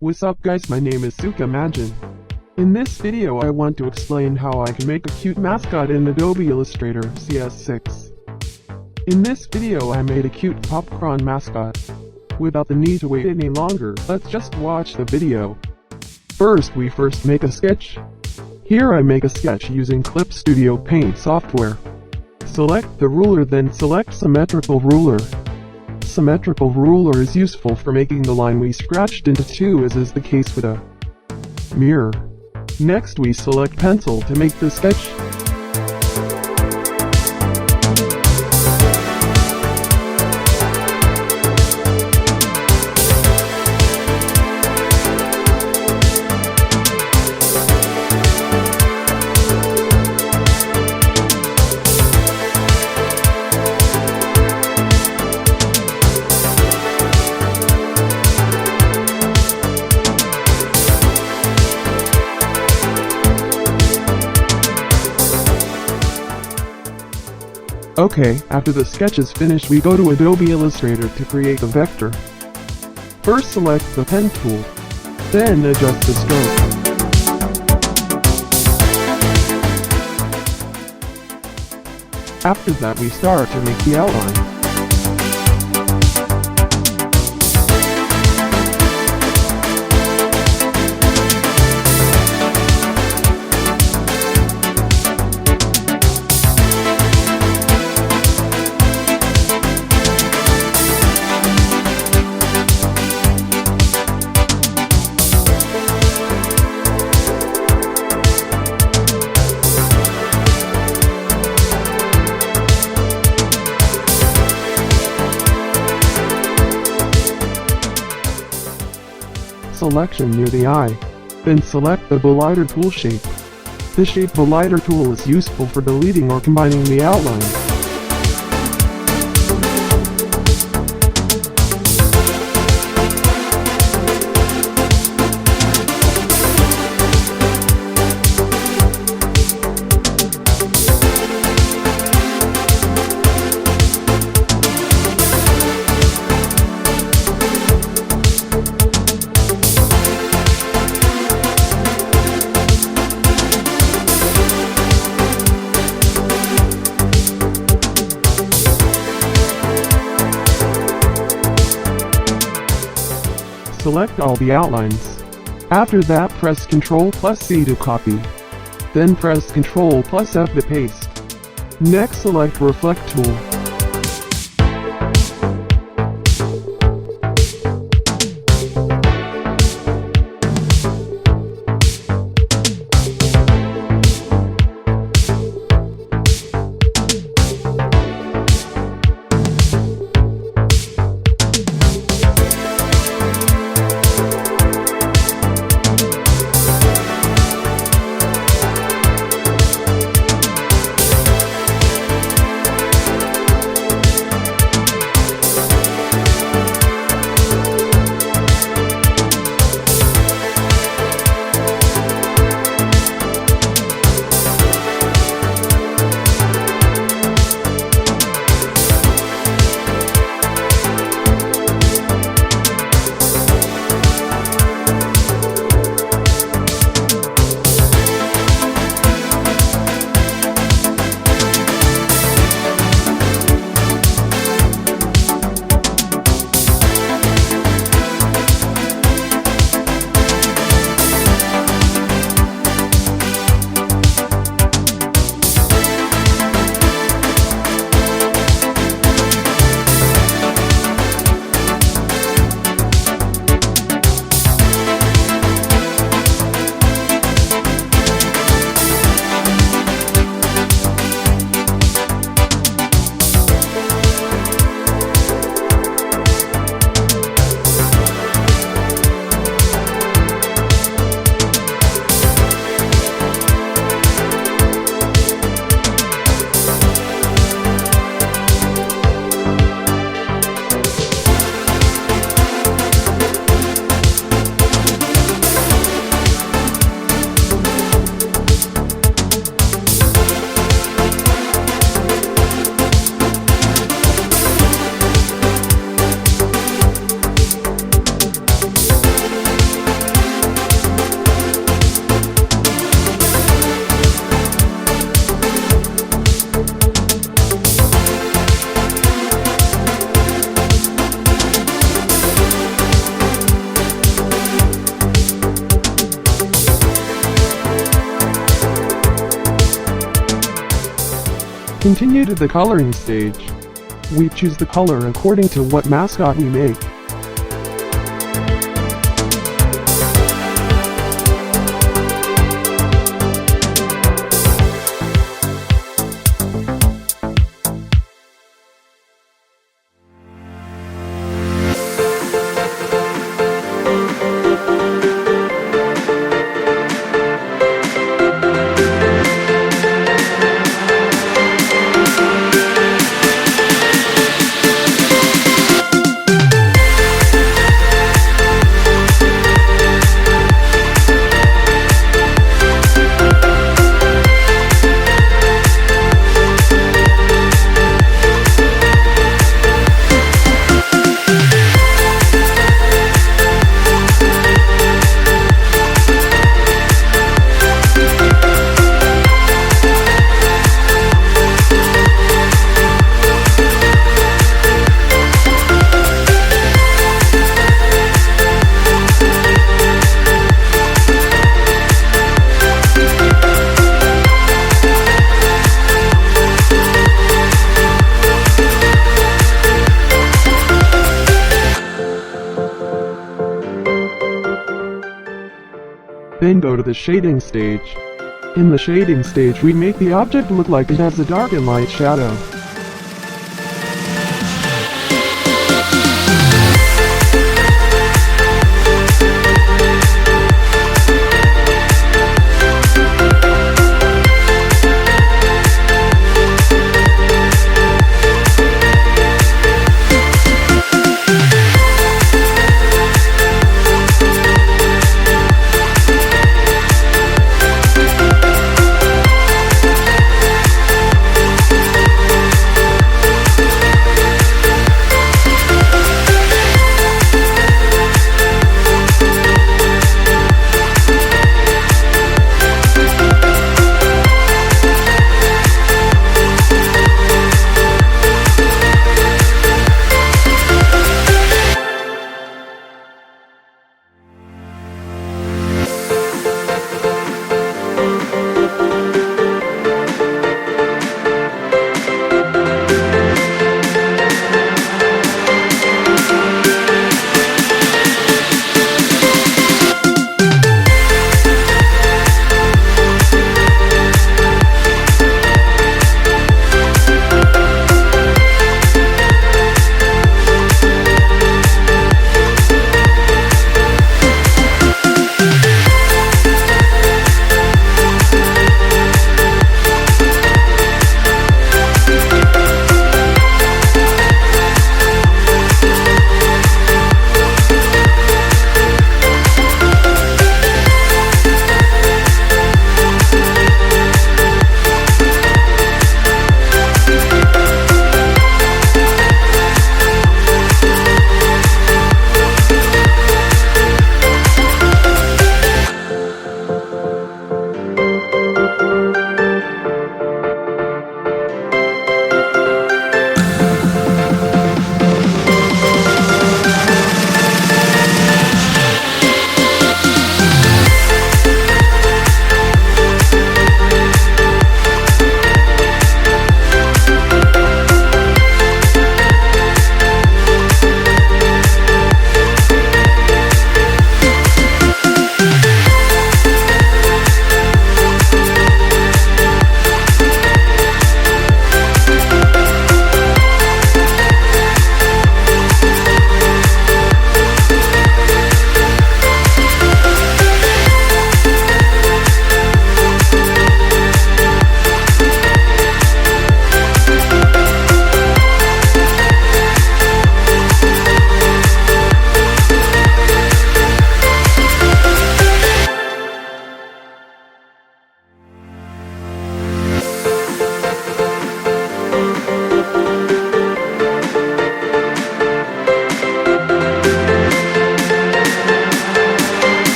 What's up guys, my name is Imagen. In this video I want to explain how I can make a cute mascot in Adobe Illustrator CS6. In this video I made a cute popcorn mascot. Without the need to wait any longer, let's just watch the video. First we make a sketch. Here I make a sketch using Clip Studio Paint software. Select the ruler, then select symmetrical ruler. Symmetrical ruler is useful for making the line we scratched into two, as is the case with a mirror. Next we select pencil to make the sketch. Okay, after the sketch is finished we go to Adobe Illustrator to create the vector. First select the pen tool, then adjust the stroke. After that we start to make the outline. Selection near the eye. Then select the Collider tool shape. The Shape Collider tool is useful for deleting or combining the outline. Select all the outlines. After that press Ctrl+C to copy. Then press Ctrl+F to paste. Next select Reflect tool. continue to the coloring stage. We choose the color according to what mascot we make. Then go to the shading stage. In the shading stage we make the object look like it has a dark and light shadow.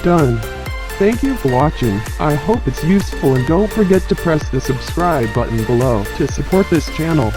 Done. Thank you for watching. I hope it's useful, and don't forget to press the subscribe button below to support this channel.